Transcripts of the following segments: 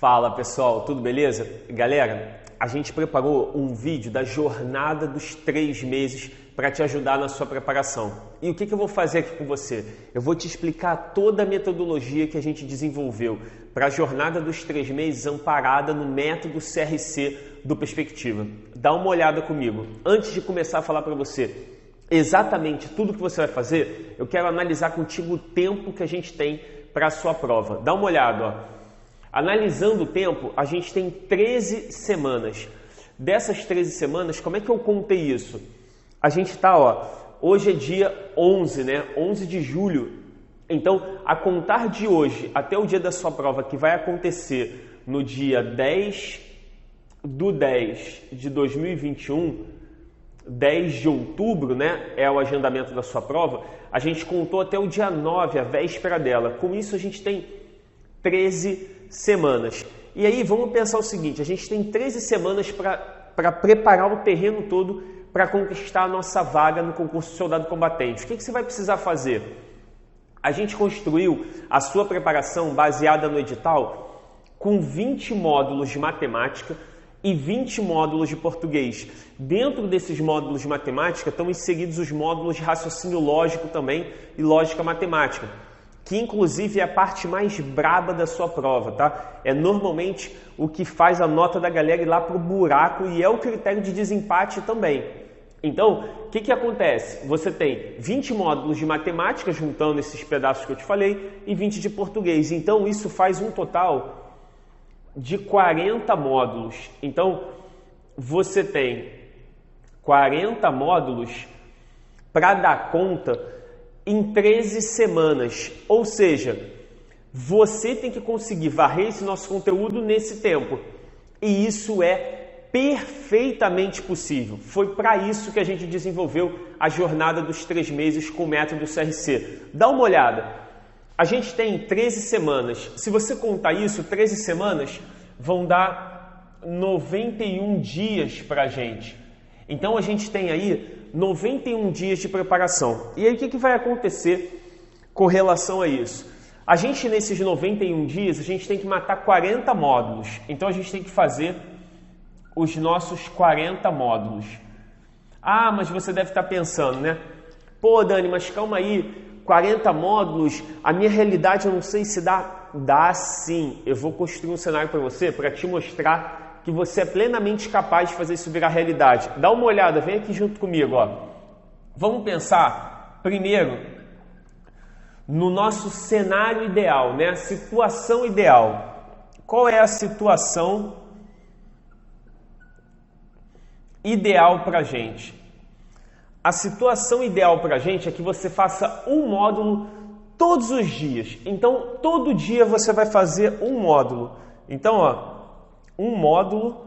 Fala pessoal, tudo beleza? Galera, a gente preparou um vídeo da jornada dos 3 meses para te ajudar na sua preparação. E o que eu vou fazer aqui com você? Eu vou te explicar toda a metodologia que a gente desenvolveu para a jornada dos 3 meses amparada no método CRC do Perspectiva. Dá uma olhada comigo. Antes de começar a falar para você exatamente tudo que você vai fazer, eu quero analisar contigo o tempo que a gente tem para a sua prova. Dá uma olhada, ó. Analisando o tempo, a gente tem 13 semanas. Dessas 13 semanas, como é que eu contei isso? A gente está, hoje é dia 11, né? 11 de julho. Então, a contar de hoje até o dia da sua prova, que vai acontecer no dia 10/10 de 2021, 10 de outubro, né? É o agendamento da sua prova. A gente contou até o dia 9, a véspera dela. Com isso, a gente tem 13 semanas. E aí vamos pensar o seguinte, a gente tem 13 semanas para preparar o terreno todo para conquistar a nossa vaga no concurso Soldado Combatente. O que você vai precisar fazer? A gente construiu a sua preparação baseada no edital com 20 módulos de matemática e 20 módulos de português. Dentro desses módulos de matemática estão inseridos os módulos de raciocínio lógico também e lógica matemática, que inclusive é a parte mais braba da sua prova, tá? É normalmente o que faz a nota da galera ir lá pro buraco e é o critério de desempate também. Então, o que acontece? Você tem 20 módulos de matemática, juntando esses pedaços que eu te falei, e 20 de português. Então, isso faz um total de 40 módulos. Então, você tem 40 módulos para dar conta em 13 semanas, ou seja, você tem que conseguir varrer esse nosso conteúdo nesse tempo, e isso é perfeitamente possível. Foi para isso que a gente desenvolveu a jornada dos 3 meses com o método CRC. Dá uma olhada, a gente tem 13 semanas, se você contar isso, 13 semanas vão dar 91 dias para a gente. Então a gente tem aí 91 dias de preparação. E aí o que vai acontecer com relação a isso? A gente nesses 91 dias, a gente tem que matar 40 módulos. Então a gente tem que fazer os nossos 40 módulos. Ah, mas você deve estar pensando, né? Pô, Dani, mas calma aí, 40 módulos, a minha realidade eu não sei se dá. Dá sim. Eu vou construir um cenário para você, para te mostrar que você é plenamente capaz de fazer isso virar realidade. Dá uma olhada, vem aqui junto comigo, ó. Vamos pensar primeiro no nosso cenário ideal, né? A situação ideal. Qual é a situação ideal para a gente? A situação ideal para a gente é que você faça um módulo todos os dias. Então, todo dia você vai fazer um módulo. Então, ó, um módulo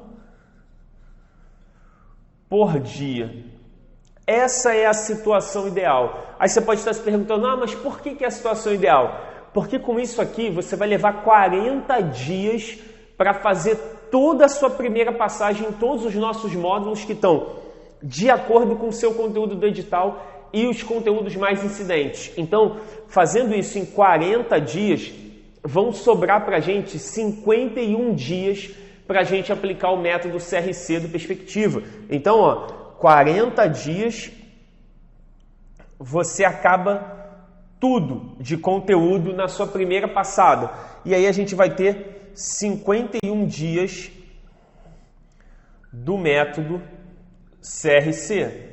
por dia. Essa é a situação ideal. Aí você pode estar se perguntando, mas por que é a situação ideal? Porque com isso aqui você vai levar 40 dias para fazer toda a sua primeira passagem em todos os nossos módulos que estão de acordo com o seu conteúdo do edital e os conteúdos mais incidentes. Então, fazendo isso em 40 dias, vão sobrar para a gente 51 dias para a gente aplicar o método CRC do Perspectiva. Então, ó, 40 dias você acaba tudo de conteúdo na sua primeira passada. E aí a gente vai ter 51 dias do método CRC.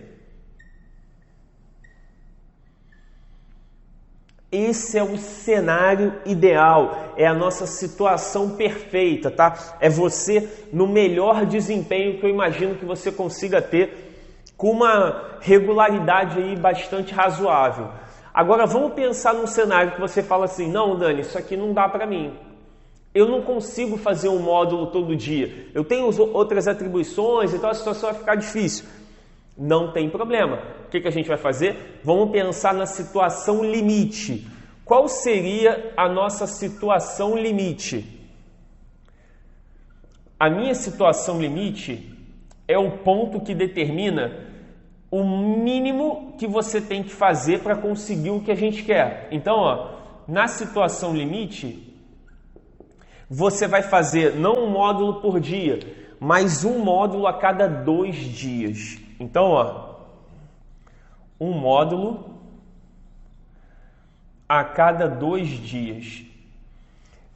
Esse é o cenário ideal, é a nossa situação perfeita, tá? É você no melhor desempenho que eu imagino que você consiga ter com uma regularidade aí bastante razoável. Agora vamos pensar num cenário que você fala assim, não, Dani, isso aqui não dá para mim. Eu não consigo fazer um módulo todo dia. Eu tenho outras atribuições, então a situação vai ficar difícil. Não tem problema. O que a gente vai fazer? Vamos pensar na situação limite. Qual seria a nossa situação limite? A minha situação limite é o ponto que determina o mínimo que você tem que fazer para conseguir o que a gente quer. Então, ó, na situação limite, você vai fazer não um módulo por dia, mas um módulo a cada 2 dias. Então, ó, um módulo a cada 2 dias.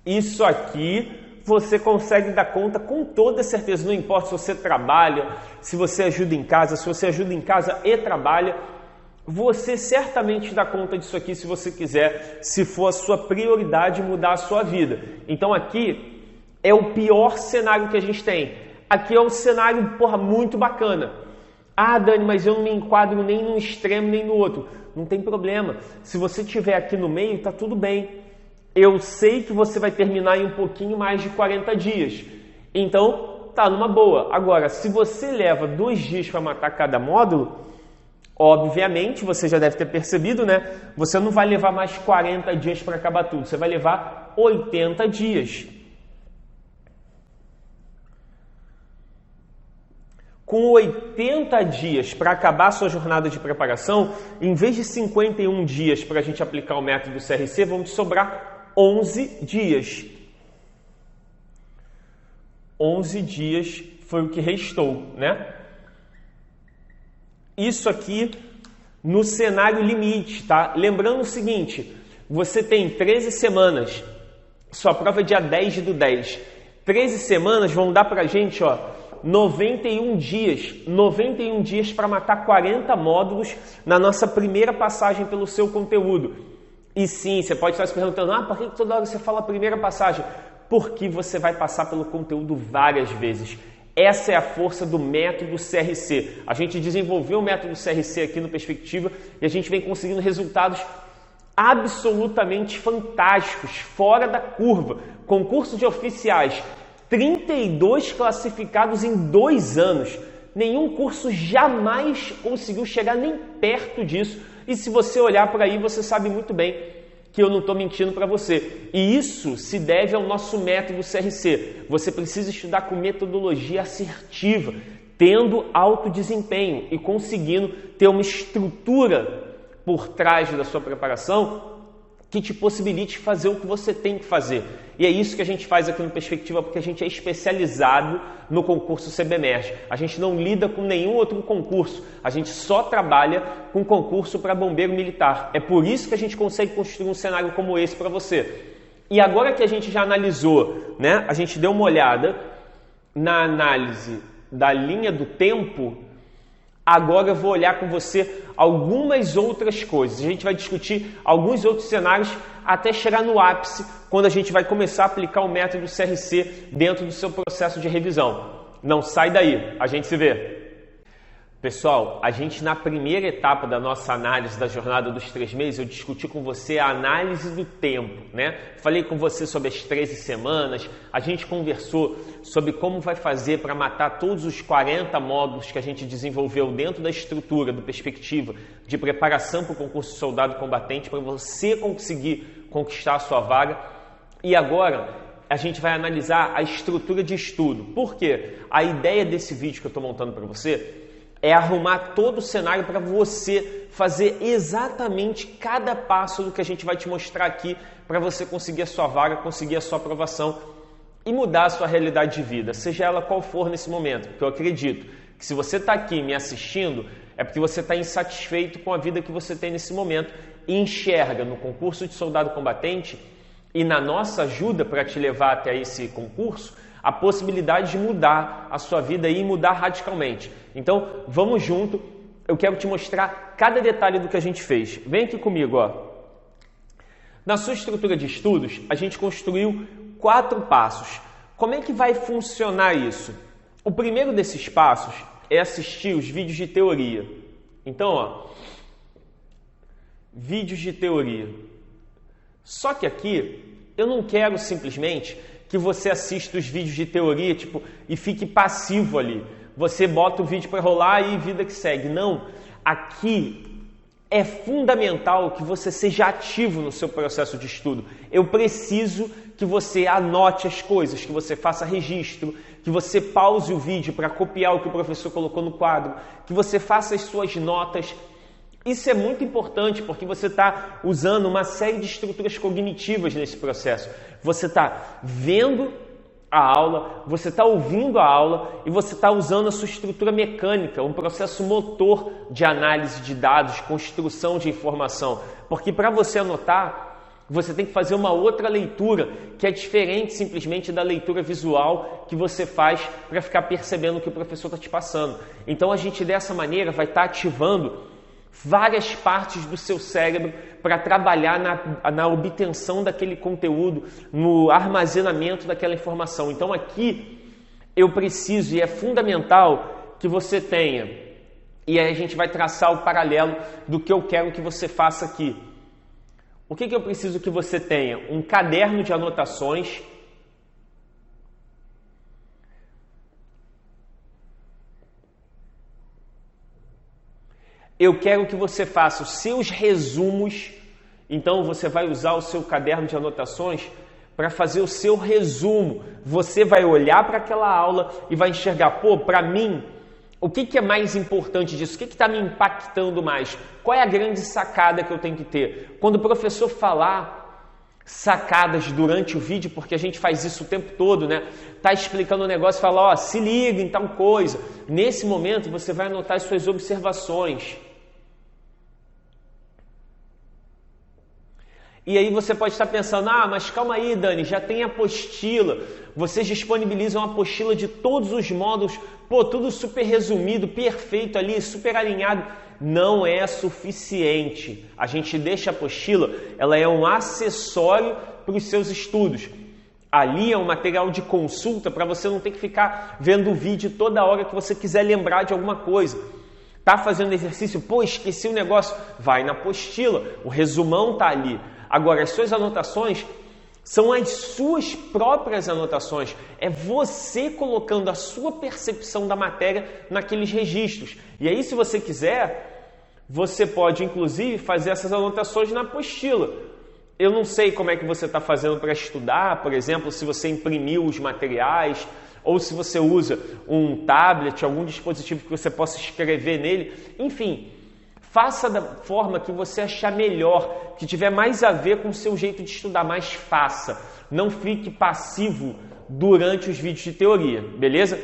Isso aqui você consegue dar conta com toda certeza. Não importa se você trabalha, se você ajuda em casa, se você ajuda em casa e trabalha, você certamente dá conta disso aqui se você quiser, se for a sua prioridade mudar a sua vida. Então aqui é o pior cenário que a gente tem. Aqui é um cenário, muito bacana. Ah, Dani, mas eu não me enquadro nem num extremo nem no outro. Não tem problema. Se você estiver aqui no meio, tá tudo bem. Eu sei que você vai terminar em um pouquinho mais de 40 dias. Então, tá numa boa. Agora, se você leva 2 dias para matar cada módulo, obviamente, você já deve ter percebido, né? Você não vai levar mais 40 dias para acabar tudo. Você vai levar 80 dias. Com 80 dias para acabar a sua jornada de preparação, em vez de 51 dias para a gente aplicar o método CRC, vão te sobrar 11 dias. 11 dias foi o que restou, né? Isso aqui no cenário limite, tá? Lembrando o seguinte, você tem 13 semanas, sua prova é dia 10/10. 13 semanas vão dar pra gente, ó, 91 dias para matar 40 módulos na nossa primeira passagem pelo seu conteúdo. E sim, você pode estar se perguntando, por que toda hora você fala a primeira passagem? Porque você vai passar pelo conteúdo várias vezes. Essa é a força do método CRC. A gente desenvolveu o método CRC aqui no Perspectiva e a gente vem conseguindo resultados absolutamente fantásticos, fora da curva. Concurso de oficiais, 32 classificados em 2 anos. Nenhum curso jamais conseguiu chegar nem perto disso. E se você olhar por aí, você sabe muito bem que eu não estou mentindo para você. E isso se deve ao nosso método CRC. Você precisa estudar com metodologia assertiva, tendo alto desempenho e conseguindo ter uma estrutura por trás da sua preparação que te possibilite fazer o que você tem que fazer. E é isso que a gente faz aqui no Perspectiva, porque a gente é especializado no concurso CBMERGE. A gente não lida com nenhum outro concurso, a gente só trabalha com concurso para bombeiro militar. É por isso que a gente consegue construir um cenário como esse para você. E agora que a gente já analisou, né, a gente deu uma olhada na análise da linha do tempo, agora eu vou olhar com você algumas outras coisas. A gente vai discutir alguns outros cenários até chegar no ápice, quando a gente vai começar a aplicar o método CRC dentro do seu processo de revisão. Não sai daí, a gente se vê. Pessoal, a gente na primeira etapa da nossa análise da jornada dos 3 meses, eu discuti com você a análise do tempo, né? Falei com você sobre as 13 semanas, a gente conversou sobre como vai fazer para matar todos os 40 módulos que a gente desenvolveu dentro da estrutura do Perspectiva de preparação para o concurso Soldado Combatente, para você conseguir conquistar a sua vaga. E agora a gente vai analisar a estrutura de estudo. Por quê? A ideia desse vídeo que eu estou montando para você é arrumar todo o cenário para você fazer exatamente cada passo do que a gente vai te mostrar aqui para você conseguir a sua vaga, conseguir a sua aprovação e mudar a sua realidade de vida, seja ela qual for nesse momento. Porque eu acredito que se você está aqui me assistindo, é porque você está insatisfeito com a vida que você tem nesse momento e enxerga no concurso de soldado combatente e na nossa ajuda para te levar até esse concurso, a possibilidade de mudar a sua vida e mudar radicalmente. Então, vamos junto. Eu quero te mostrar cada detalhe do que a gente fez. Vem aqui comigo, ó. Na sua estrutura de estudos, a gente construiu 4 passos. Como é que vai funcionar isso? O primeiro desses passos é assistir os vídeos de teoria. Então, ó, vídeos de teoria. Só que aqui, eu não quero simplesmente que você assista os vídeos de teoria e fique passivo ali. Você bota o vídeo para rolar e vida que segue. Não, aqui é fundamental que você seja ativo no seu processo de estudo. Eu preciso que você anote as coisas, que você faça registro, que você pause o vídeo para copiar o que o professor colocou no quadro, que você faça as suas notas. Isso é muito importante porque você está usando uma série de estruturas cognitivas nesse processo. Você está vendo a aula, você está ouvindo a aula e você está usando a sua estrutura mecânica, um processo motor de análise de dados, construção de informação. Porque para você anotar, você tem que fazer uma outra leitura que é diferente simplesmente da leitura visual que você faz para ficar percebendo o que o professor está te passando. Então a gente dessa maneira vai estar ativando várias partes do seu cérebro para trabalhar na obtenção daquele conteúdo, no armazenamento daquela informação. Então aqui eu preciso e é fundamental que você tenha, e aí a gente vai traçar o paralelo do que eu quero que você faça aqui. O que eu preciso que você tenha? Um caderno de anotações, eu quero que você faça os seus resumos, então você vai usar o seu caderno de anotações para fazer o seu resumo. Você vai olhar para aquela aula e vai enxergar, para mim, o que é mais importante disso? O que está me impactando mais? Qual é a grande sacada que eu tenho que ter? Quando o professor falar sacadas durante o vídeo, porque a gente faz isso o tempo todo, né? Tá explicando o negócio e fala, se liga em tal coisa. Nesse momento você vai anotar as suas observações. E aí você pode estar pensando, mas calma aí, Dani, já tem apostila. Vocês disponibilizam a apostila de todos os módulos, tudo super resumido, perfeito ali, super alinhado. Não é suficiente. A gente deixa a apostila, ela é um acessório para os seus estudos. Ali é um material de consulta para você não ter que ficar vendo o vídeo toda hora que você quiser lembrar de alguma coisa. Tá fazendo exercício? Esqueci o negócio. Vai na apostila, o resumão tá ali. Agora, as suas anotações são as suas próprias anotações. É você colocando a sua percepção da matéria naqueles registros. E aí, se você quiser, você pode, inclusive, fazer essas anotações na apostila. Eu não sei como é que você está fazendo para estudar, por exemplo, se você imprimiu os materiais ou se você usa um tablet, algum dispositivo que você possa escrever nele. Enfim, faça da forma que você achar melhor, que tiver mais a ver com o seu jeito de estudar, mas faça. Não fique passivo durante os vídeos de teoria, beleza?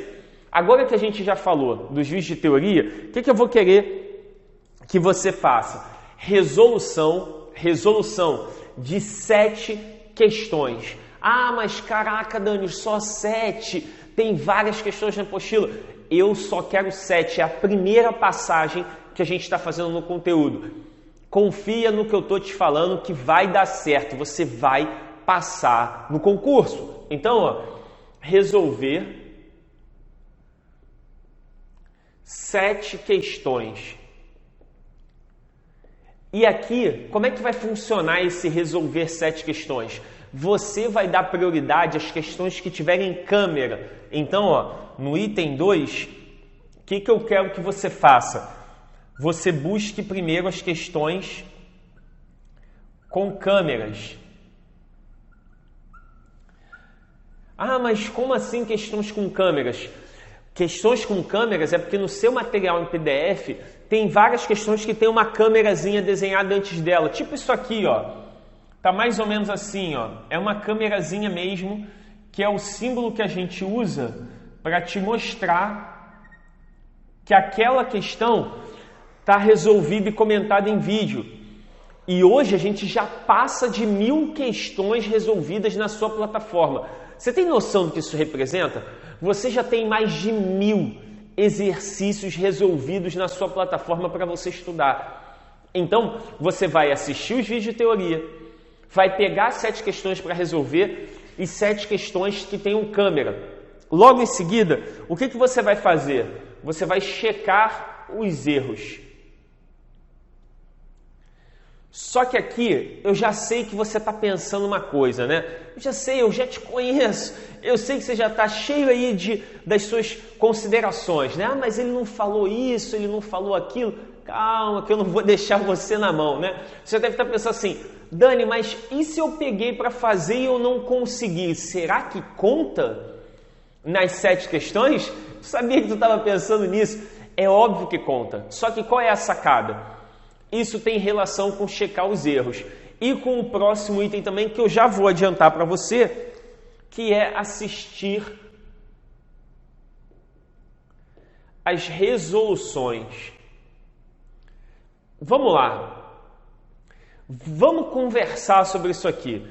Agora que a gente já falou dos vídeos de teoria, o que eu vou querer que você faça? Resolução de 7 questões. Mas caraca, Dani, só 7? Tem várias questões na apostila. Eu só quero 7, é a primeira passagem que a gente está fazendo no conteúdo. Confia no que eu estou te falando que vai dar certo, você vai passar no concurso. Então, resolver 7 questões. E aqui, como é que vai funcionar esse resolver 7 questões? Você vai dar prioridade às questões que tiverem câmera. Então, no item 2, o que eu quero que você faça? Você busque primeiro as questões com câmeras. Mas como assim questões com câmeras? Questões com câmeras é porque no seu material em PDF tem várias questões que tem uma câmerazinha desenhada antes dela. Tipo isso aqui, Tá mais ou menos assim, É uma câmerazinha mesmo, que é o símbolo que a gente usa para te mostrar que aquela questão está resolvida e comentada em vídeo. E hoje a gente já passa de 1000 questões resolvidas na sua plataforma. Você tem noção do que isso representa? Você já tem mais de 1000 exercícios resolvidos na sua plataforma para você estudar. Então, você vai assistir os vídeos de teoria, vai pegar 7 questões para resolver e 7 questões que tenham câmera. Logo em seguida, o que você vai fazer? Você vai checar os erros. Só que aqui eu já sei que você está pensando uma coisa, né? Eu já te conheço. Eu sei que você já está cheio aí das suas considerações, né? Mas ele não falou isso, ele não falou aquilo. Calma, que eu não vou deixar você na mão, né? Você deve estar pensando assim, Dani, mas e se eu peguei para fazer e eu não consegui? Será que conta nas 7 questões? Eu sabia que tu estava pensando nisso. É óbvio que conta. Só que qual é a sacada? Isso tem relação com checar os erros. e com o próximo item também, que eu já vou adiantar para você, que é assistir as resoluções. Vamos lá. Vamos conversar sobre isso aqui.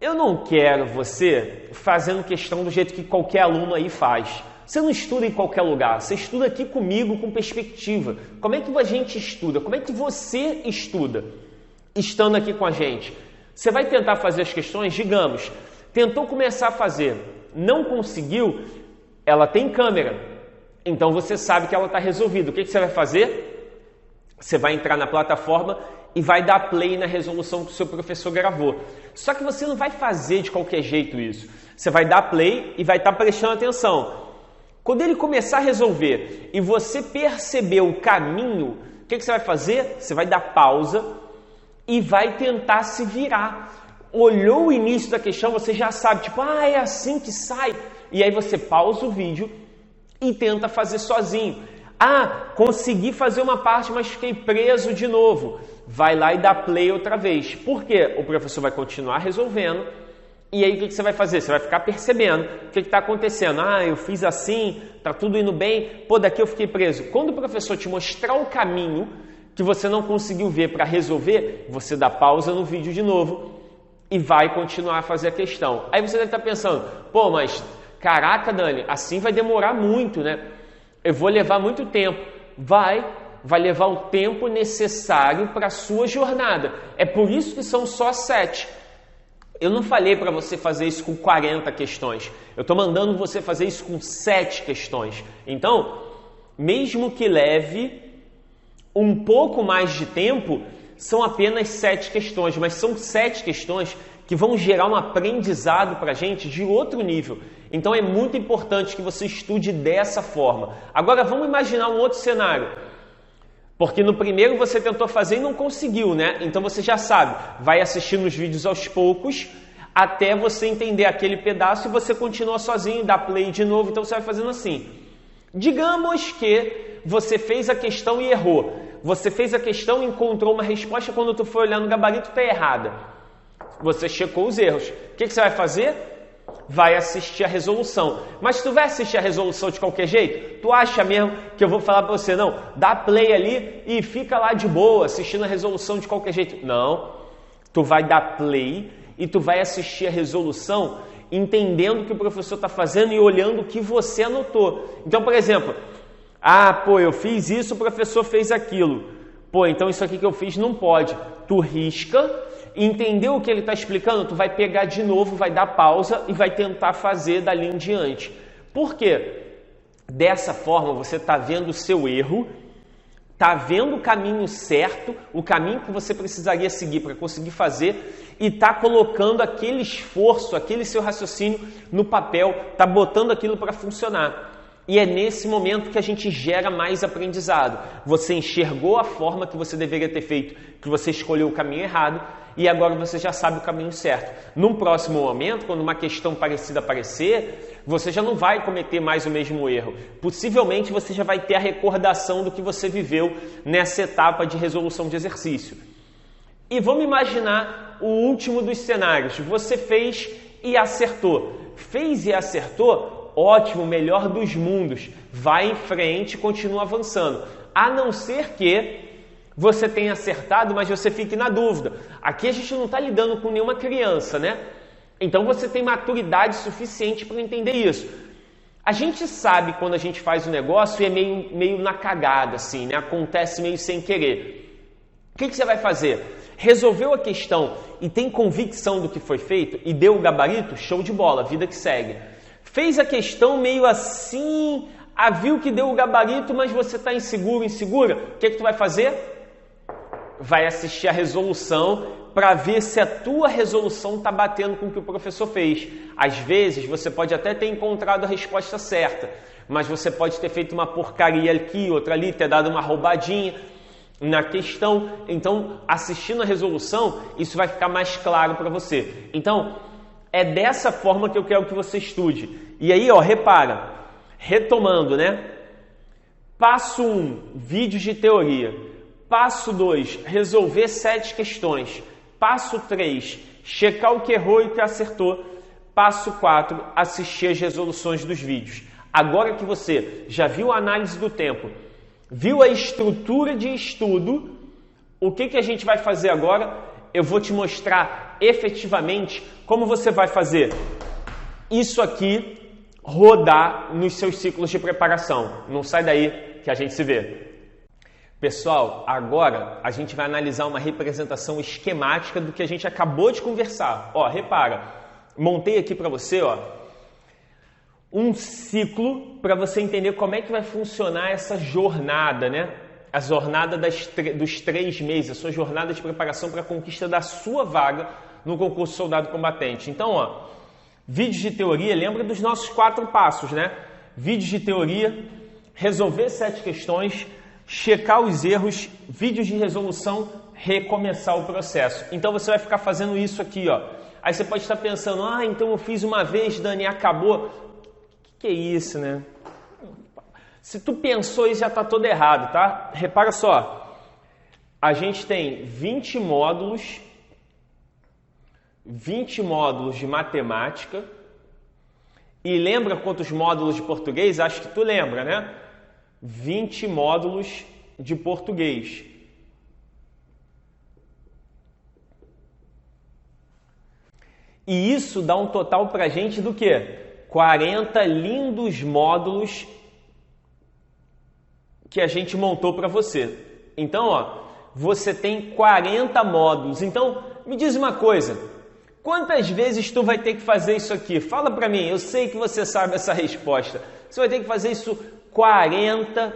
Eu não quero você fazendo questão do jeito que qualquer aluno aí faz. Você não estuda em qualquer lugar, você estuda aqui comigo com perspectiva. Como é que a gente estuda? Como é que você estuda estando aqui com a gente? Você vai tentar fazer as questões, digamos, tentou começar a fazer, não conseguiu, ela tem câmera, então você sabe que ela está resolvida. O que você vai fazer? Você vai entrar na plataforma e vai dar play na resolução que o seu professor gravou. Só que você não vai fazer de qualquer jeito isso. Você vai dar play e vai estar prestando atenção. Quando ele começar a resolver e você perceber o caminho, o que você vai fazer? Você vai dar pausa e vai tentar se virar. Olhou o início da questão, você já sabe, tipo, é assim que sai. E aí você pausa o vídeo e tenta fazer sozinho. Consegui fazer uma parte, mas fiquei preso de novo. Vai lá e dá play outra vez. Por quê? O professor vai continuar resolvendo. E aí o que você vai fazer? Você vai ficar percebendo o que está acontecendo. Eu fiz assim, está tudo indo bem. Daqui eu fiquei preso. Quando o professor te mostrar o caminho que você não conseguiu ver para resolver, você dá pausa no vídeo de novo e vai continuar a fazer a questão. Aí você deve estar pensando, mas caraca, Dani, assim vai demorar muito, né? Eu vou levar muito tempo. Vai levar o tempo necessário para a sua jornada. É por isso que são só 7. Eu não falei para você fazer isso com 40 questões. Eu estou mandando você fazer isso com 7 questões. Então, mesmo que leve um pouco mais de tempo, são apenas 7 questões, mas são 7 questões que vão gerar um aprendizado para a gente de outro nível. Então é muito importante que você estude dessa forma. Agora vamos imaginar um outro cenário. Porque no primeiro você tentou fazer e não conseguiu, né? Então você já sabe, vai assistindo os vídeos aos poucos até você entender aquele pedaço e você continua sozinho, dá play de novo, então você vai fazendo assim. Digamos que você fez a questão e errou. Você fez a questão e encontrou uma resposta, quando tu foi olhar no gabarito está errada. Você checou os erros. O que você vai fazer? Vai assistir a resolução. Mas tu vai assistir a resolução de qualquer jeito? Tu acha mesmo que eu vou falar para você, não, dá play ali e fica lá de boa, assistindo a resolução de qualquer jeito? Não. Tu vai dar play e tu vai assistir a resolução entendendo o que o professor está fazendo e olhando o que você anotou. Então, por exemplo, eu fiz isso, o professor fez aquilo. Então isso aqui que eu fiz não pode. Tu risca, entendeu o que ele está explicando? Tu vai pegar de novo, vai dar pausa e vai tentar fazer dali em diante. Por quê? Dessa forma você está vendo o seu erro, está vendo o caminho certo, o caminho que você precisaria seguir para conseguir fazer e está colocando aquele esforço, aquele seu raciocínio no papel, está botando aquilo para funcionar. E é nesse momento que a gente gera mais aprendizado. Você enxergou a forma que você deveria ter feito, que você escolheu o caminho errado e agora você já sabe o caminho certo. Num próximo momento, quando uma questão parecida aparecer, você já não vai cometer mais o mesmo erro. Possivelmente você já vai ter a recordação do que você viveu nessa etapa de resolução de exercício. E vamos imaginar o último dos cenários. Você fez e acertou. Fez e acertou? Ótimo, melhor dos mundos. Vai em frente e continua avançando. A não ser que você tenha acertado, mas você fique na dúvida. Aqui a gente não está lidando com nenhuma criança, né? Então você tem maturidade suficiente para entender isso. A gente sabe quando a gente faz o negócio e é meio na cagada, assim, né? Acontece meio sem querer. O que você vai fazer? Resolveu a questão e tem convicção do que foi feito e deu o gabarito? Show de bola, vida que segue. Fez a questão meio assim, viu que deu o gabarito, mas você está insegura? O que tu vai fazer? Vai assistir a resolução para ver se a tua resolução está batendo com o que o professor fez. Às vezes você pode até ter encontrado a resposta certa, mas você pode ter feito uma porcaria aqui, outra ali, ter dado uma roubadinha na questão. Então, assistindo a resolução, isso vai ficar mais claro para você. Então, é dessa forma que eu quero que você estude. E aí, repara, retomando, né? Passo 1, vídeos de teoria. Passo 2, resolver 7 questões. Passo 3, checar o que errou e o que acertou. Passo 4, assistir as resoluções dos vídeos. Agora que você já viu a análise do tempo, viu a estrutura de estudo, o que a gente vai fazer agora? Eu vou te mostrar efetivamente como você vai fazer isso aqui rodar nos seus ciclos de preparação. Não sai daí que a gente se vê. Pessoal, agora a gente vai analisar uma representação esquemática do que a gente acabou de conversar. Ó, repara, montei aqui para você, ó, um ciclo para você entender como é que vai funcionar essa jornada, né? A jornada dos 3 meses, a sua jornada de preparação para a conquista da sua vaga no concurso Soldado Combatente. Então, ó, vídeos de teoria, lembra dos nossos 4 passos, né? Vídeos de teoria, resolver 7 questões, checar os erros, vídeos de resolução, recomeçar o processo. Então você vai ficar fazendo isso aqui, ó. Aí você pode estar pensando, então eu fiz uma vez, Dani, e acabou. Que é isso, né? Se tu pensou isso, já está todo errado, tá? Repara só, a gente tem 20 módulos de matemática e lembra quantos módulos de português? Acho que tu lembra, né? 20 módulos de português. E isso dá um total pra gente do quê? 40 lindos módulos que a gente montou para você. Então, ó, você tem 40 módulos. Então, me diz uma coisa. Quantas vezes tu vai ter que fazer isso aqui? Fala para mim, eu sei que você sabe essa resposta. Você vai ter que fazer isso 40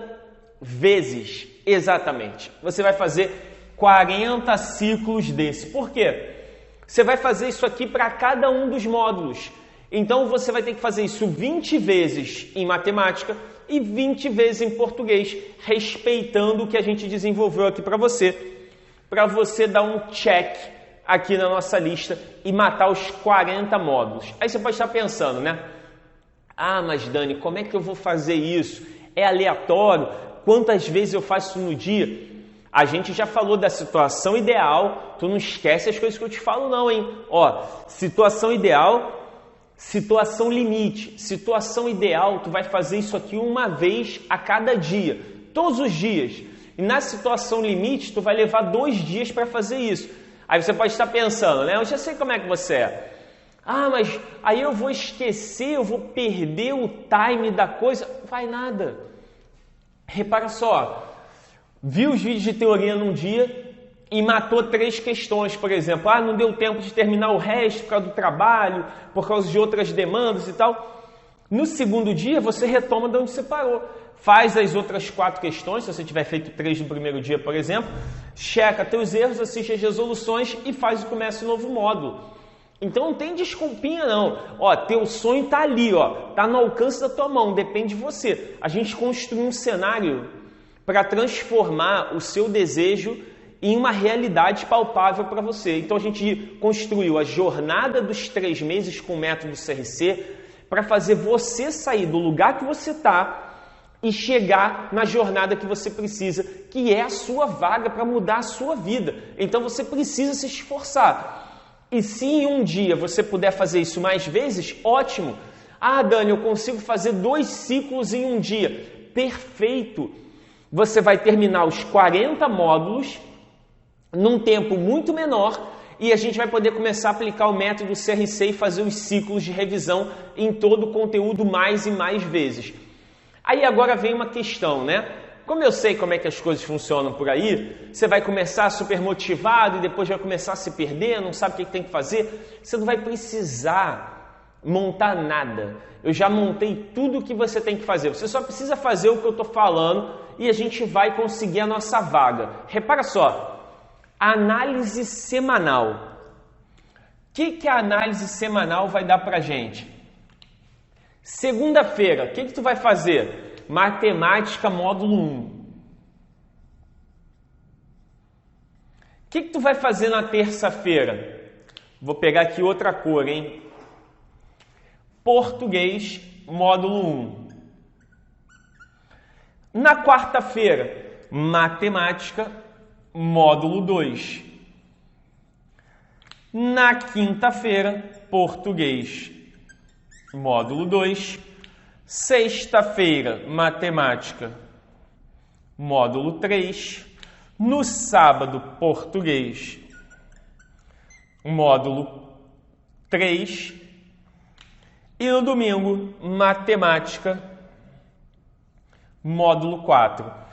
vezes, exatamente. Você vai fazer 40 ciclos desse. Por quê? Você vai fazer isso aqui para cada um dos módulos. Então, você vai ter que fazer isso 20 vezes em matemática e 20 vezes em português, respeitando o que a gente desenvolveu aqui para você dar um check aqui na nossa lista e matar os 40 módulos. Aí você pode estar pensando, né? Mas Dani, como é que eu vou fazer isso? É aleatório? Quantas vezes eu faço no dia? A gente já falou da situação ideal, tu não esquece as coisas que eu te falo não, hein? Ó, situação ideal, situação limite. Situação ideal, tu vai fazer isso aqui uma vez a cada dia, todos os dias. E na situação limite, tu vai levar 2 dias para fazer isso. Aí você pode estar pensando, né? Eu já sei como é que você é. Mas aí eu vou esquecer, eu vou perder o time da coisa. Vai nada. Repara só, viu os vídeos de teoria num dia e matou 3 questões, por exemplo. Não deu tempo de terminar o resto por causa do trabalho, por causa de outras demandas e tal. No segundo dia, você retoma de onde você parou. Faz as outras 4 questões, se você tiver feito 3 no primeiro dia, por exemplo. Checa teus erros, assiste as resoluções e faz o começo novo módulo. Então não tem desculpinha não. Teu sonho tá ali, tá no alcance da tua mão, depende de você. A gente construiu um cenário para transformar o seu desejo em uma realidade palpável para você. Então a gente construiu a jornada dos 3 meses com o método CRC para fazer você sair do lugar que você está e chegar na jornada que você precisa, que é a sua vaga para mudar a sua vida. Então você precisa se esforçar. E se em um dia você puder fazer isso mais vezes, ótimo. Dani, eu consigo fazer 2 ciclos em um dia. Perfeito! Você vai terminar os 40 módulos num tempo muito menor e a gente vai poder começar a aplicar o método CRC e fazer os ciclos de revisão em todo o conteúdo mais e mais vezes. Aí agora vem uma questão, né? Como eu sei como é que as coisas funcionam por aí, você vai começar super motivado e depois vai começar a se perder, não sabe o que tem que fazer. Você não vai precisar montar nada. Eu já montei tudo o que você tem que fazer. Você só precisa fazer o que eu estou falando e a gente vai conseguir a nossa vaga. Repara só, análise semanal. O que a análise semanal vai dar para a gente? Segunda-feira, o que tu vai fazer? Matemática módulo 1. O que tu vai fazer na terça-feira? Vou pegar aqui outra cor, hein? Português módulo 1. Na quarta-feira, matemática módulo 2. Na quinta-feira, português, módulo 2. Sexta-feira, matemática, módulo 3. No sábado, português, módulo 3. E no domingo, matemática, módulo 4.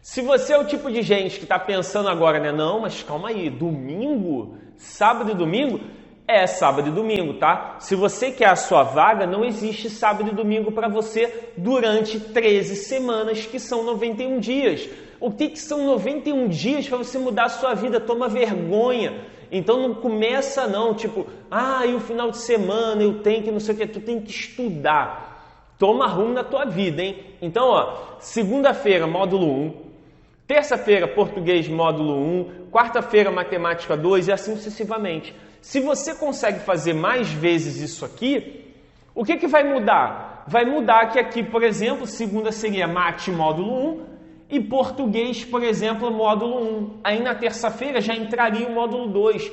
Se você é o tipo de gente que está pensando agora, né? Não, mas calma aí, domingo? Sábado e domingo? É sábado e domingo, tá? Se você quer a sua vaga, não existe sábado e domingo para você durante 13 semanas, que são 91 dias. O que são 91 dias para você mudar a sua vida? Toma vergonha. Então não começa não, tipo, e o final de semana eu tenho que não sei o que, tu tem que estudar. Toma rumo na tua vida, hein? Então, segunda-feira, módulo 1. Terça-feira, português, módulo 1. Quarta-feira, matemática 2 e assim sucessivamente. Se você consegue fazer mais vezes isso aqui, o que vai mudar? Vai mudar que aqui, por exemplo, segunda seria mate, módulo 1, e português, por exemplo, módulo 1. Aí na terça-feira já entraria o módulo 2.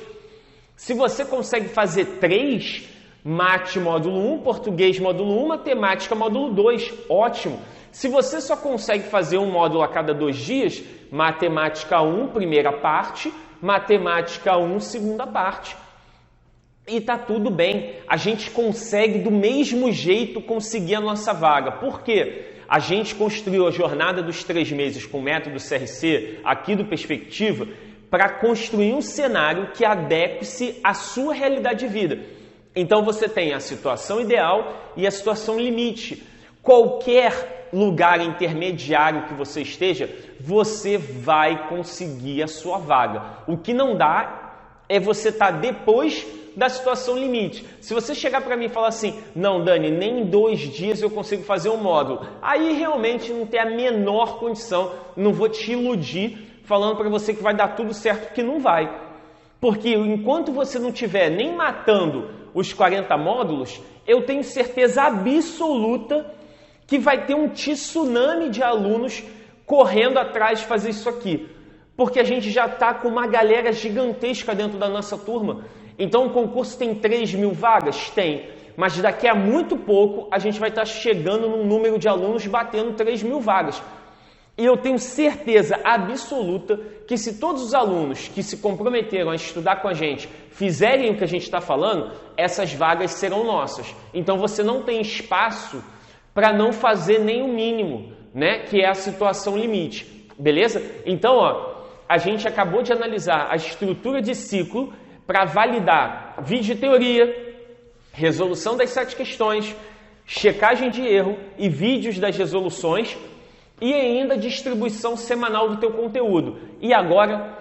Se você consegue fazer 3, mate, módulo 1, português, módulo 1, matemática, módulo 2, ótimo. Se você só consegue fazer um módulo a cada 2 dias, matemática 1, primeira parte, matemática 1, segunda parte. E tá tudo bem, a gente consegue do mesmo jeito conseguir a nossa vaga. Por quê? A gente construiu a jornada dos 3 meses com o método CRC, aqui do Perspectiva, para construir um cenário que adeque-se à sua realidade de vida. Então você tem a situação ideal e a situação limite. Qualquer lugar intermediário que você esteja, você vai conseguir a sua vaga. O que não dá é você estar depois da situação limite. Se você chegar para mim e falar assim, não, Dani, nem em 2 dias eu consigo fazer um módulo, aí realmente não tem a menor condição, não vou te iludir falando para você que vai dar tudo certo, porque não vai. Porque enquanto você não estiver nem matando os 40 módulos, eu tenho certeza absoluta que vai ter um tsunami de alunos correndo atrás de fazer isso aqui. Porque a gente já está com uma galera gigantesca dentro da nossa turma. Então o concurso tem 3.000 vagas? Tem. Mas daqui a muito pouco a gente vai estar chegando num número de alunos batendo 3.000 vagas. E eu tenho certeza absoluta que se todos os alunos que se comprometeram a estudar com a gente fizerem o que a gente está falando, essas vagas serão nossas. Então você não tem espaço para não fazer nem o mínimo, né? Que é a situação limite. Beleza? Então, a gente acabou de analisar a estrutura de ciclo para validar vídeo de teoria, resolução das 7 questões, checagem de erro e vídeos das resoluções e ainda distribuição semanal do teu conteúdo. E agora,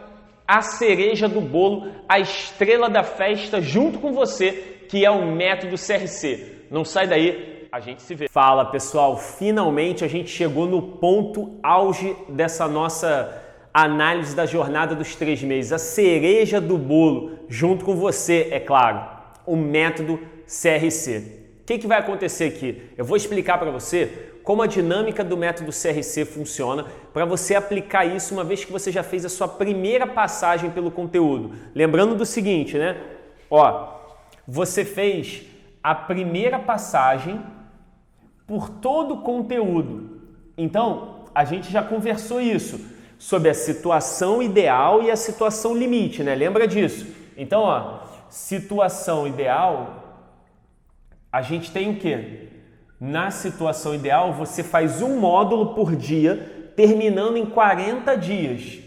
a cereja do bolo, a estrela da festa junto com você, que é o método CRC. Não sai daí, a gente se vê. Fala pessoal, finalmente a gente chegou no ponto auge dessa nossa análise da jornada dos 3 meses, a cereja do bolo, junto com você, é claro, o método CRC. O que vai acontecer aqui? Eu vou explicar para você como a dinâmica do método CRC funciona para você aplicar isso uma vez que você já fez a sua primeira passagem pelo conteúdo. Lembrando do seguinte, né? Você fez a primeira passagem por todo o conteúdo. Então, a gente já conversou isso sobre a situação ideal e a situação limite, né? Lembra disso? Então, situação ideal, a gente tem o quê? Na situação ideal, você faz um módulo por dia, terminando em 40 dias.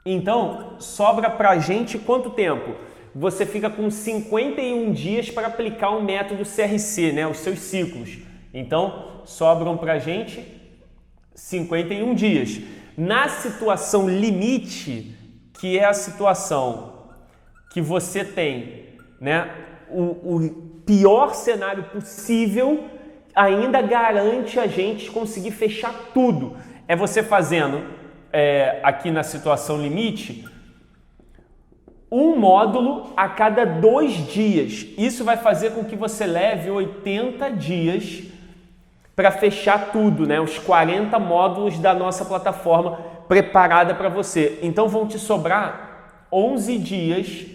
Então, sobra pra gente quanto tempo? Você fica com 51 dias para aplicar o método CRC, né? Os seus ciclos. Então, sobram pra gente 51 dias. Na situação limite, que é a situação que você tem, né, o pior cenário possível, ainda garante a gente conseguir fechar tudo. É você fazendo, aqui na situação limite, um módulo a cada 2 dias. Isso vai fazer com que você leve 80 dias para fechar tudo, né? Os 40 módulos da nossa plataforma preparada para você. Então vão te sobrar 11 dias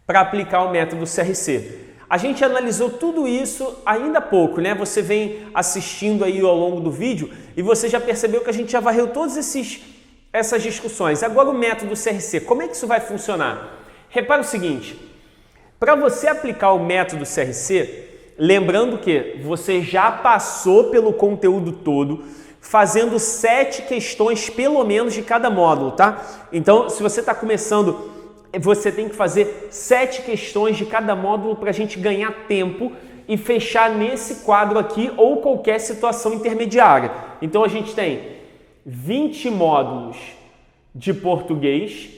para aplicar o método CRC. A gente analisou tudo isso ainda há pouco, né? Você vem assistindo aí ao longo do vídeo e você já percebeu que a gente já varreu todas essas discussões. Agora o método CRC, como é que isso vai funcionar? Repara o seguinte, para você aplicar o método CRC, lembrando que você já passou pelo conteúdo todo, fazendo 7 questões pelo menos de cada módulo, tá? Então, se você está começando, você tem que fazer 7 questões de cada módulo para a gente ganhar tempo e fechar nesse quadro aqui ou qualquer situação intermediária. Então, a gente tem 20 módulos de português.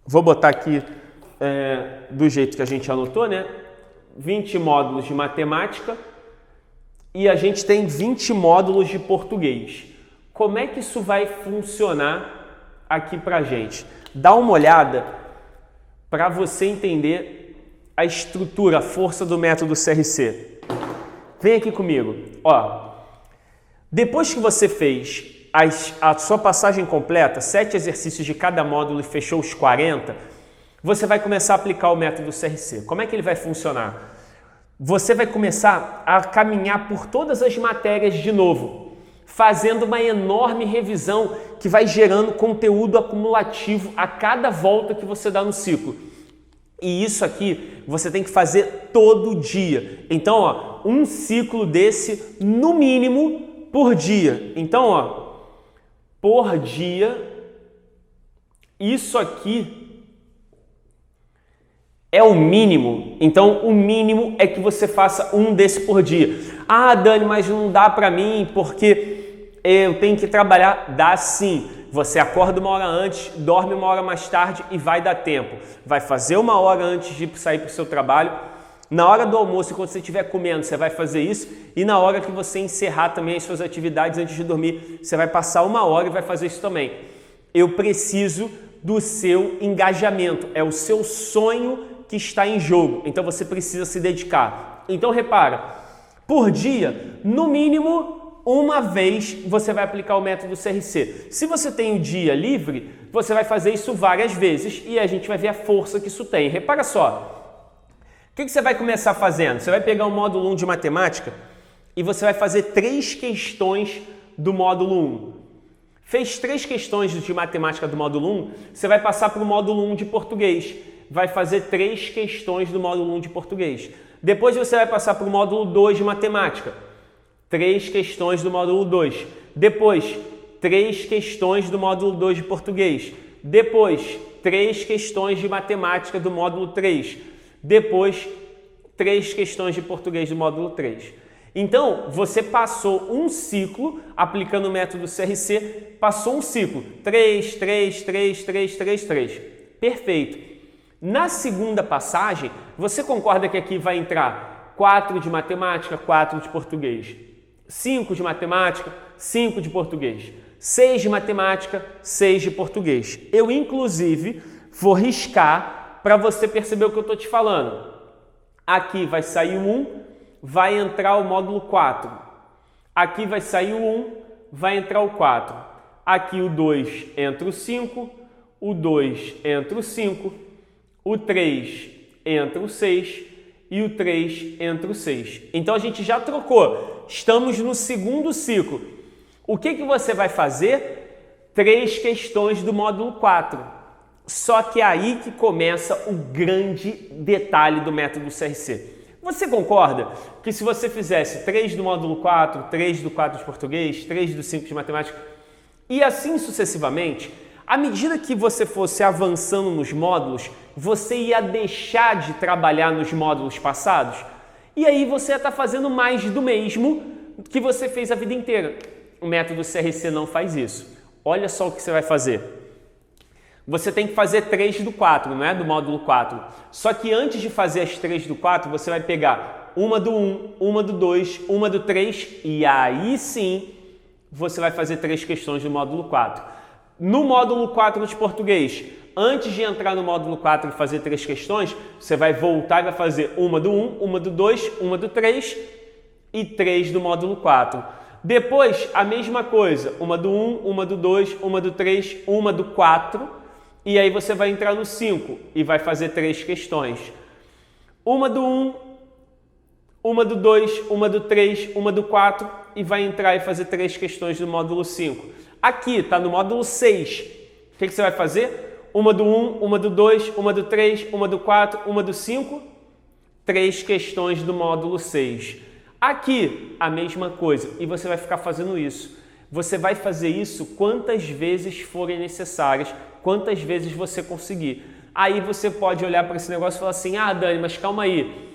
Vou botar aqui do jeito que a gente anotou, né? 20 módulos de matemática e a gente tem 20 módulos de português. Como é que isso vai funcionar aqui pra gente? Dá uma olhada para você entender a estrutura, a força do método CRC. Vem aqui comigo. Ó, depois que você fez a sua passagem completa, 7 exercícios de cada módulo e fechou os 40, você vai começar a aplicar o método CRC. Como é que ele vai funcionar? Você vai começar a caminhar por todas as matérias de novo, fazendo uma enorme revisão que vai gerando conteúdo acumulativo a cada volta que você dá no ciclo. E isso aqui você tem que fazer todo dia. Então, ó, um ciclo desse no mínimo por dia. Então, ó, por dia, isso aqui é o mínimo. Então, o mínimo é que você faça um desse por dia. Ah, Dani, mas não dá para mim porque eu tenho que trabalhar. Dá sim. Você acorda uma hora antes, dorme uma hora mais tarde e vai dar tempo. Vai fazer uma hora antes de sair para o seu trabalho. Na hora do almoço, quando você estiver comendo, você vai fazer isso. E na hora que você encerrar também as suas atividades antes de dormir, você vai passar uma hora e vai fazer isso também. Eu preciso do seu engajamento. É o seu sonho que está em jogo. Então você precisa se dedicar. Então repara, por dia, no mínimo uma vez você vai aplicar o método CRC. Se você tem o dia livre, você vai fazer isso várias vezes e a gente vai ver a força que isso tem. Repara só, o que você vai começar fazendo? Você vai pegar o módulo 1 de matemática e você vai fazer 3 questões do módulo 1. Fez 3 questões de matemática do módulo 1, você vai passar para o módulo 1 de português. Vai fazer 3 questões do módulo 1 de português. Depois você vai passar para o módulo 2 de matemática. 3 questões do módulo 2. Depois, 3 questões do módulo 2 de português. Depois, 3 questões de matemática do módulo 3. Depois, 3 questões de português do módulo 3. Então, você passou um ciclo aplicando o método CRC, passou um ciclo. 3, 3, 3, 3, 3, 3. Perfeito. Na segunda passagem, você concorda que aqui vai entrar 4 de matemática, 4 de português, 5 de matemática, 5 de português, 6 de matemática, 6 de português. Eu, inclusive, vou riscar para você perceber o que eu estou te falando. Aqui vai sair o 1, vai entrar o módulo 4. Aqui vai sair o 1, vai entrar o 4. Aqui o 2 entra o 5, o 2 entra o 5, o 3 entra o 6 e o 3 entra o 6. Então a gente já trocou. Estamos no segundo ciclo. O que você vai fazer? 3 questões do módulo 4. Só que é aí que começa o grande detalhe do método CRC. Você concorda que se você fizesse 3 do módulo 4, 3 do 4 de português, 3 do 5 de matemática e assim sucessivamente, à medida que você fosse avançando nos módulos, você ia deixar de trabalhar nos módulos passados e aí você ia estar fazendo mais do mesmo que você fez a vida inteira. O método CRC não faz isso. Olha só o que você vai fazer. Você tem que fazer 3 do 4, não é? Do módulo 4. Só que antes de fazer as 3 do 4, você vai pegar uma do 1, uma do 2, uma do 3 e aí sim você vai fazer 3 questões do módulo 4. No módulo 4 de português, antes de entrar no módulo 4 e fazer 3 questões, você vai voltar e vai fazer uma do 1, uma do 2, uma do 3 e 3 do módulo 4. Depois, a mesma coisa, uma do 1, uma do 2, uma do 3, uma do 4, e aí você vai entrar no 5 e vai fazer 3 questões. Uma do 1, uma do 2, uma do 3, uma do 4 e vai entrar e fazer 3 questões do módulo 5. Aqui está no módulo 6. O que você vai fazer? Uma do 1, uma do 2, uma do 3, uma do 4, uma do 5, 3 questões do módulo 6. Aqui, a mesma coisa, e você vai ficar fazendo isso. Você vai fazer isso quantas vezes forem necessárias, quantas vezes você conseguir. Aí você pode olhar para esse negócio e falar assim, ah, Dani, mas calma aí.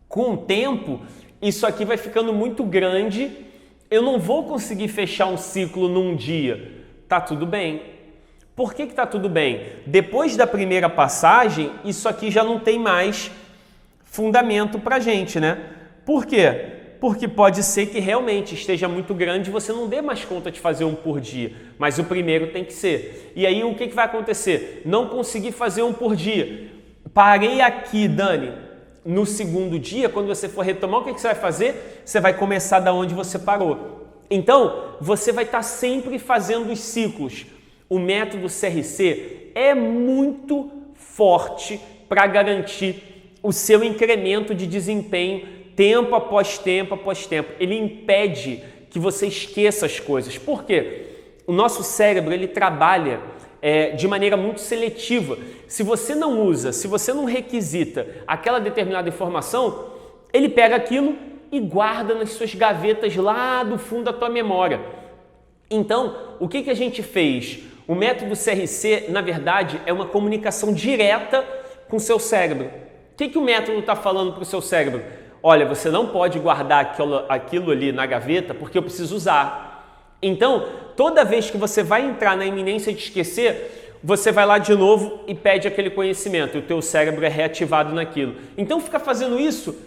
Com o tempo, isso aqui vai ficando muito grande, eu não vou conseguir fechar um ciclo num dia. Tá tudo bem. Por que tá tudo bem? Depois da primeira passagem, isso aqui já não tem mais fundamento pra gente, né? Por quê? Porque pode ser que realmente esteja muito grande e você não dê mais conta de fazer um por dia, mas o primeiro tem que ser. E aí o que vai acontecer? Não consegui fazer um por dia. Parei aqui, Dani. No segundo dia, quando você for retomar, o que você vai fazer? Você vai começar da onde você parou. Então, você vai estar sempre fazendo os ciclos. O método CRC é muito forte para garantir o seu incremento de desempenho tempo após tempo após tempo. Ele impede que você esqueça as coisas. Por quê? O nosso cérebro, ele trabalha de maneira muito seletiva. Se você não usa, se você não requisita aquela determinada informação, ele pega aquilo e guarda nas suas gavetas lá do fundo da tua memória. Então, o que a gente fez? O método CRC, na verdade, é uma comunicação direta com o seu cérebro. O que o método está falando para o seu cérebro? Olha, você não pode guardar aquilo ali na gaveta porque eu preciso usar. Então, toda vez que você vai entrar na iminência de esquecer, você vai lá de novo e pede aquele conhecimento. E o teu cérebro é reativado naquilo. Então, fica fazendo isso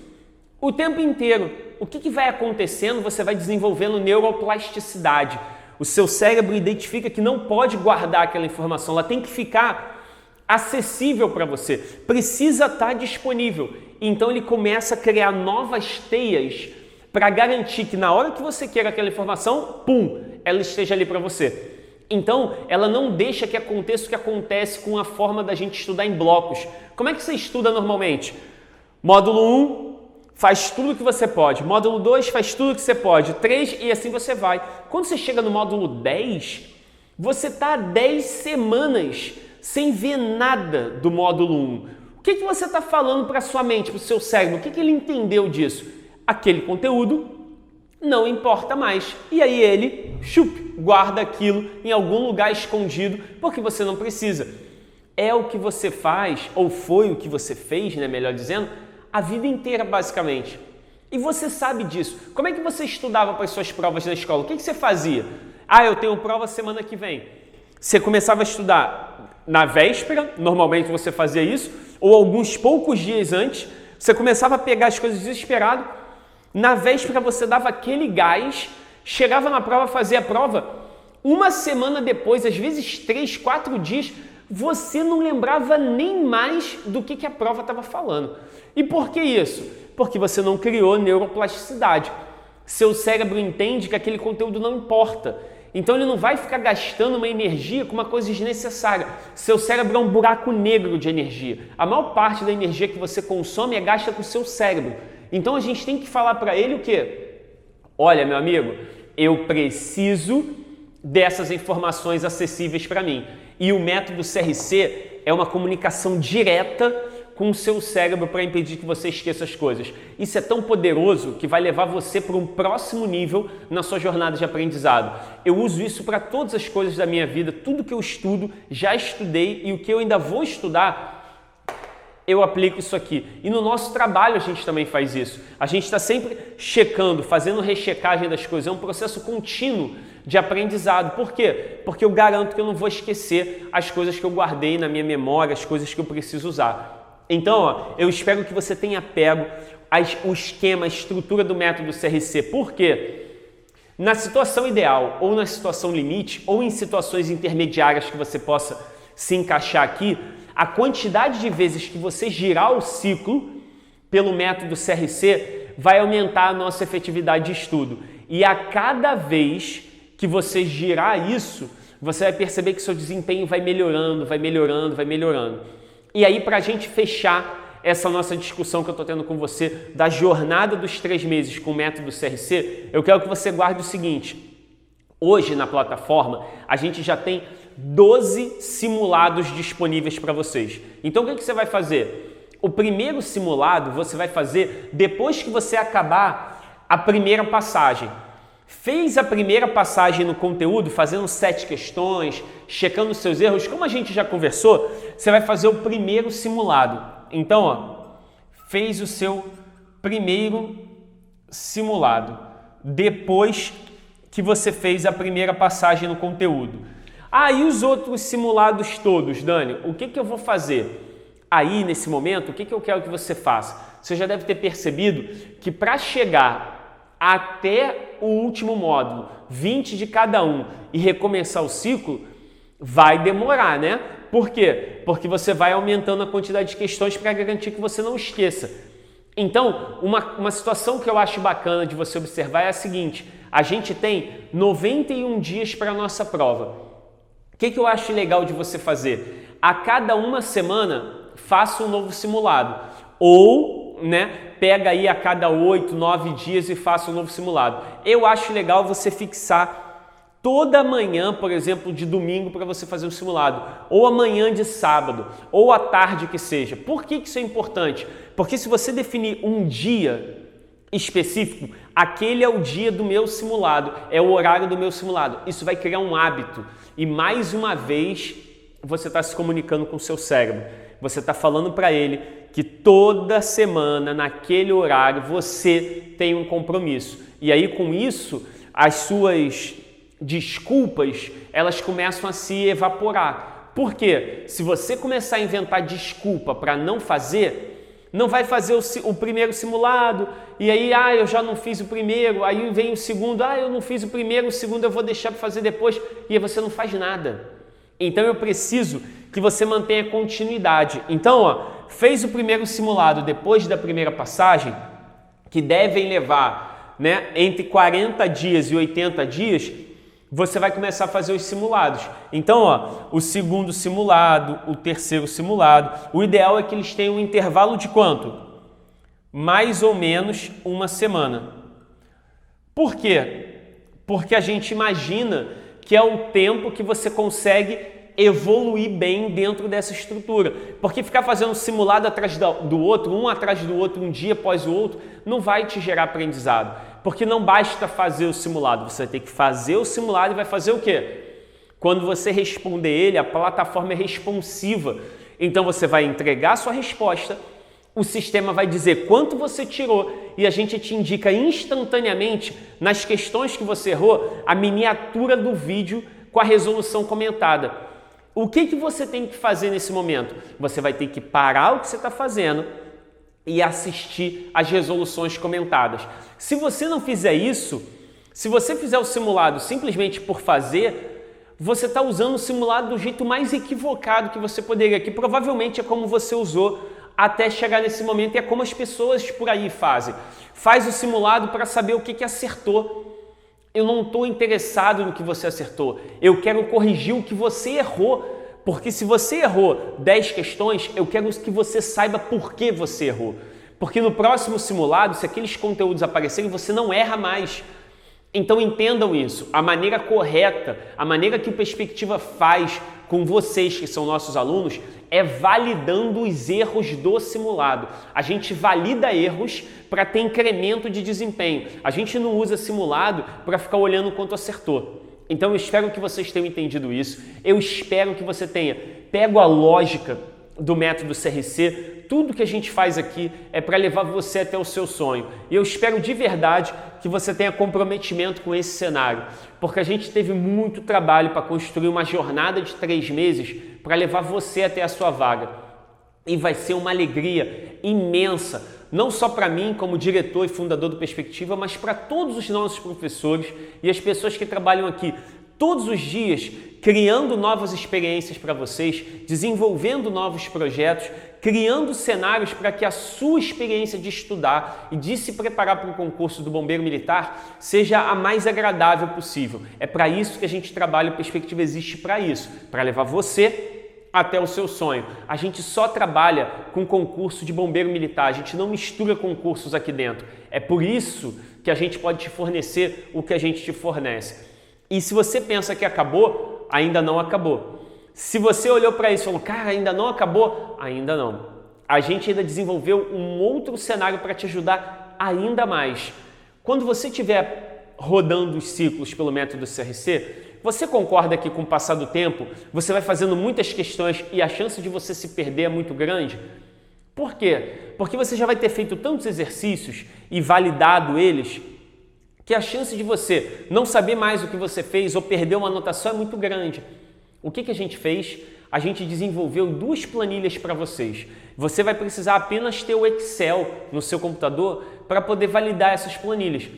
o tempo inteiro. O que vai acontecendo? Você vai desenvolvendo neuroplasticidade. O seu cérebro identifica que não pode guardar aquela informação. Ela tem que ficar acessível para você. Precisa estar disponível. Então ele começa a criar novas teias para garantir que na hora que você quer aquela informação, pum, ela esteja ali para você. Então ela não deixa que aconteça o que acontece com a forma da gente estudar em blocos. Como é que você estuda normalmente? Módulo 1 faz tudo o que você pode. Módulo 2 faz tudo o que você pode. 3 e assim você vai. Quando você chega no módulo 10, você está 10 semanas sem ver nada do módulo 1. O que você está falando para a sua mente, para o seu cérebro? O que ele entendeu disso? Aquele conteúdo não importa mais. E aí ele guarda aquilo em algum lugar escondido porque você não precisa. É o que você faz, ou foi o que você fez, né, melhor dizendo, a vida inteira basicamente. E você sabe disso. Como é que você estudava para as suas provas na escola? O que você fazia? Ah, eu tenho prova semana que vem. Você começava a estudar na véspera, normalmente você fazia isso, ou alguns poucos dias antes, você começava a pegar as coisas desesperado, na véspera você dava aquele gás, chegava na prova, fazia a prova, uma semana depois, às vezes 3, 4 dias, você não lembrava nem mais do que a prova estava falando. E por que isso? Porque você não criou neuroplasticidade. Seu cérebro entende que aquele conteúdo não importa. Então ele não vai ficar gastando uma energia com uma coisa desnecessária. Seu cérebro é um buraco negro de energia. A maior parte da energia que você consome é gasta com o seu cérebro. Então a gente tem que falar para ele o quê? Olha, meu amigo, eu preciso dessas informações acessíveis para mim. E o método CRC é uma comunicação direta com o seu cérebro para impedir que você esqueça as coisas. Isso é tão poderoso que vai levar você para um próximo nível na sua jornada de aprendizado. Eu uso isso para todas as coisas da minha vida, tudo que eu estudo, já estudei e o que eu ainda vou estudar, eu aplico isso aqui. E no nosso trabalho a gente também faz isso. A gente está sempre checando, fazendo rechecagem das coisas. É um processo contínuo de aprendizado. Por quê? Porque eu garanto que eu não vou esquecer as coisas que eu guardei na minha memória, as coisas que eu preciso usar. Então, eu espero que você tenha pego o esquema, a estrutura do método CRC. Por quê? Na situação ideal, ou na situação limite, ou em situações intermediárias que você possa se encaixar aqui, a quantidade de vezes que você girar o ciclo pelo método CRC vai aumentar a nossa efetividade de estudo. E a cada vez que você girar isso, você vai perceber que seu desempenho vai melhorando, vai melhorando, vai melhorando. E aí, para a gente fechar essa nossa discussão que eu estou tendo com você da jornada dos 3 meses com o método CRC, eu quero que você guarde o seguinte. Hoje, na plataforma, a gente já tem 12 simulados disponíveis para vocês. Então, o que você vai fazer? O primeiro simulado você vai fazer depois que você acabar a primeira passagem. Fez a primeira passagem no conteúdo, fazendo 7 questões, checando os seus erros, como a gente já conversou, você vai fazer o primeiro simulado. Então, ó, fez o seu primeiro simulado, depois que você fez a primeira passagem no conteúdo. E os outros simulados todos, Dani, o que eu vou fazer? Aí, nesse momento, o que eu quero que você faça? Você já deve ter percebido que para chegar até o último módulo, 20 de cada um, e recomeçar o ciclo, vai demorar, né? Por quê? Porque você vai aumentando a quantidade de questões para garantir que você não esqueça. Então, uma situação que eu acho bacana de você observar é a seguinte: a gente tem 91 dias para a nossa prova. O que eu acho legal de você fazer? A cada uma semana, faça um novo simulado. Ou, pega aí a cada 8, 9 dias e faça um novo simulado. Eu acho legal você fixar toda manhã, por exemplo, de domingo para você fazer um simulado. Ou amanhã de sábado, ou à tarde que seja. Por que isso é importante? Porque se você definir um dia específico, aquele é o dia do meu simulado, é o horário do meu simulado. Isso vai criar um hábito e mais uma vez você está se comunicando com o seu cérebro. Você está falando para ele que toda semana, naquele horário, você tem um compromisso. E aí com isso, as suas desculpas, elas começam a se evaporar. Por quê? Se você começar a inventar desculpa para não fazer, não vai fazer o primeiro simulado, e aí, eu já não fiz o primeiro, aí vem o segundo, eu não fiz o primeiro, o segundo eu vou deixar para fazer depois, e aí você não faz nada. Então eu preciso que você mantenha continuidade. Então, fez o primeiro simulado depois da primeira passagem, que devem levar entre 40 dias e 80 dias, você vai começar a fazer os simulados. Então, o segundo simulado, o terceiro simulado, o ideal é que eles tenham um intervalo de quanto? Mais ou menos uma semana. Por quê? Porque a gente imagina que é o tempo que você consegue evoluir bem dentro dessa estrutura. Porque ficar fazendo um simulado atrás do outro, um atrás do outro, um dia após o outro, não vai te gerar aprendizado. Porque não basta fazer o simulado, você vai ter que fazer o simulado e vai fazer o quê? Quando você responder ele, a plataforma é responsiva. Então você vai entregar a sua resposta, o sistema vai dizer quanto você tirou e a gente te indica instantaneamente, nas questões que você errou, a miniatura do vídeo com a resolução comentada. O que você tem que fazer nesse momento? Você vai ter que parar o que você está fazendo e assistir as resoluções comentadas. Se você não fizer isso, se você fizer o simulado simplesmente por fazer, você está usando o simulado do jeito mais equivocado que você poderia, que provavelmente é como você usou até chegar nesse momento e é como as pessoas por aí fazem. Faz o simulado para saber o que acertou. Eu não estou interessado no que você acertou, eu quero corrigir o que você errou. Porque se você errou 10 questões, eu quero que você saiba por que você errou. Porque no próximo simulado, se aqueles conteúdos aparecerem, você não erra mais. Então entendam isso. A maneira correta, a maneira que o Perspectiva faz com vocês, que são nossos alunos, é validando os erros do simulado. A gente valida erros para ter incremento de desempenho. A gente não usa simulado para ficar olhando quanto acertou. Então eu espero que vocês tenham entendido isso, eu espero que você tenha pego a lógica do método CRC, tudo que a gente faz aqui é para levar você até o seu sonho. E eu espero de verdade que você tenha comprometimento com esse cenário, porque a gente teve muito trabalho para construir uma jornada de 3 meses para levar você até a sua vaga. E vai ser uma alegria imensa, não só para mim como diretor e fundador do Perspectiva, mas para todos os nossos professores e as pessoas que trabalham aqui todos os dias, criando novas experiências para vocês, desenvolvendo novos projetos criando cenários para que a sua experiência de estudar e de se preparar para o concurso do Bombeiro Militar seja a mais agradável possível. É para isso que a gente trabalha, o Perspectiva existe para isso, para levar você até o seu sonho. A gente só trabalha com concurso de bombeiro militar, a gente não mistura concursos aqui dentro. É por isso que a gente pode te fornecer o que a gente te fornece. E se você pensa que acabou, ainda não acabou. Se você olhou para isso e falou, cara, ainda não acabou, ainda não. A gente ainda desenvolveu um outro cenário para te ajudar ainda mais. Quando você estiver rodando os ciclos pelo método CRC, você concorda que com o passar do tempo, você vai fazendo muitas questões e a chance de você se perder é muito grande? Por quê? Porque você já vai ter feito tantos exercícios e validado eles, que a chance de você não saber mais o que você fez ou perder uma anotação é muito grande. O que a gente fez? A gente desenvolveu 2 planilhas para vocês. Você vai precisar apenas ter o Excel no seu computador para poder validar essas planilhas.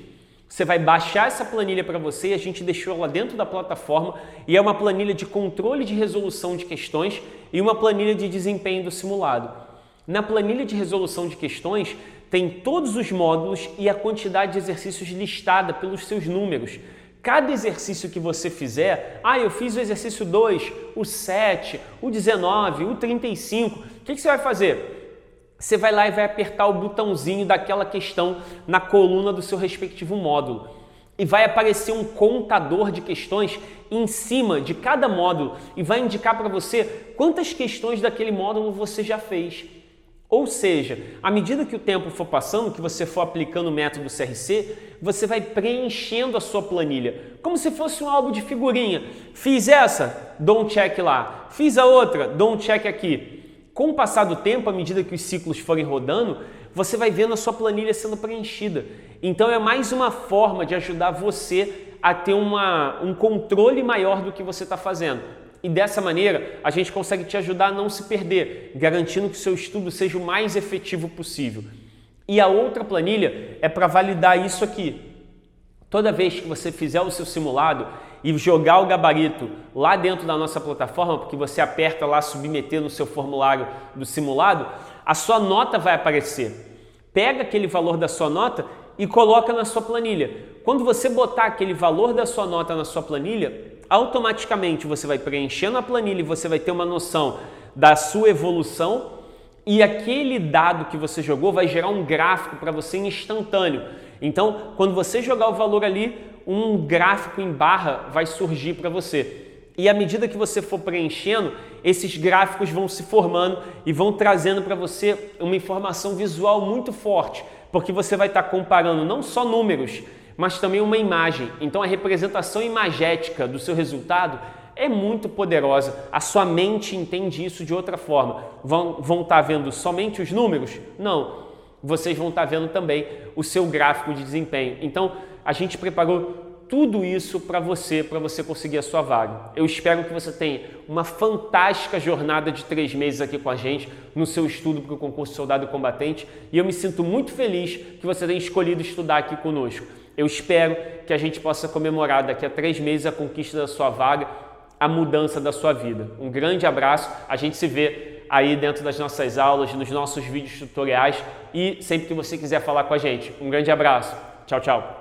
Você vai baixar essa planilha para você, a gente deixou ela dentro da plataforma e é uma planilha de controle de resolução de questões e uma planilha de desempenho do simulado. Na planilha de resolução de questões tem todos os módulos e a quantidade de exercícios listada pelos seus números. Cada exercício que você fizer, eu fiz o exercício 2, o 7, o 19, o 35, o que você vai fazer? Você vai lá e vai apertar o botãozinho daquela questão na coluna do seu respectivo módulo. E vai aparecer um contador de questões em cima de cada módulo e vai indicar para você quantas questões daquele módulo você já fez. Ou seja, à medida que o tempo for passando, que você for aplicando o método CRC, você vai preenchendo a sua planilha, como se fosse um álbum de figurinha. Fiz essa, dou um check lá. Fiz a outra, dou um check aqui. Com o passar do tempo, à medida que os ciclos forem rodando, você vai vendo a sua planilha sendo preenchida. Então é mais uma forma de ajudar você a ter um controle maior do que você está fazendo. E dessa maneira, a gente consegue te ajudar a não se perder, garantindo que o seu estudo seja o mais efetivo possível. E a outra planilha é para validar isso aqui. Toda vez que você fizer o seu simulado e jogar o gabarito lá dentro da nossa plataforma, porque você aperta lá submeter no seu formulário do simulado, a sua nota vai aparecer. Pega aquele valor da sua nota e coloca na sua planilha. Quando você botar aquele valor da sua nota na sua planilha, automaticamente você vai preenchendo a planilha e você vai ter uma noção da sua evolução e aquele dado que você jogou vai gerar um gráfico para você instantâneo. Então, quando você jogar o valor ali, um gráfico em barra vai surgir para você. E à medida que você for preenchendo, esses gráficos vão se formando e vão trazendo para você uma informação visual muito forte, porque você vai estar comparando não só números, mas também uma imagem. Então a representação imagética do seu resultado é muito poderosa. A sua mente entende isso de outra forma. Vão estar vendo somente os números? Não. Vocês vão estar vendo também o seu gráfico de desempenho. Então a gente preparou tudo isso para você conseguir a sua vaga. Eu espero que você tenha uma fantástica jornada de 3 meses aqui com a gente no seu estudo para o concurso Soldado Combatente e eu me sinto muito feliz que você tenha escolhido estudar aqui conosco. Eu espero que a gente possa comemorar daqui a 3 meses a conquista da sua vaga, a mudança da sua vida. Um grande abraço, a gente se vê aí dentro das nossas aulas, nos nossos vídeos tutoriais e sempre que você quiser falar com a gente. Um grande abraço, tchau, tchau.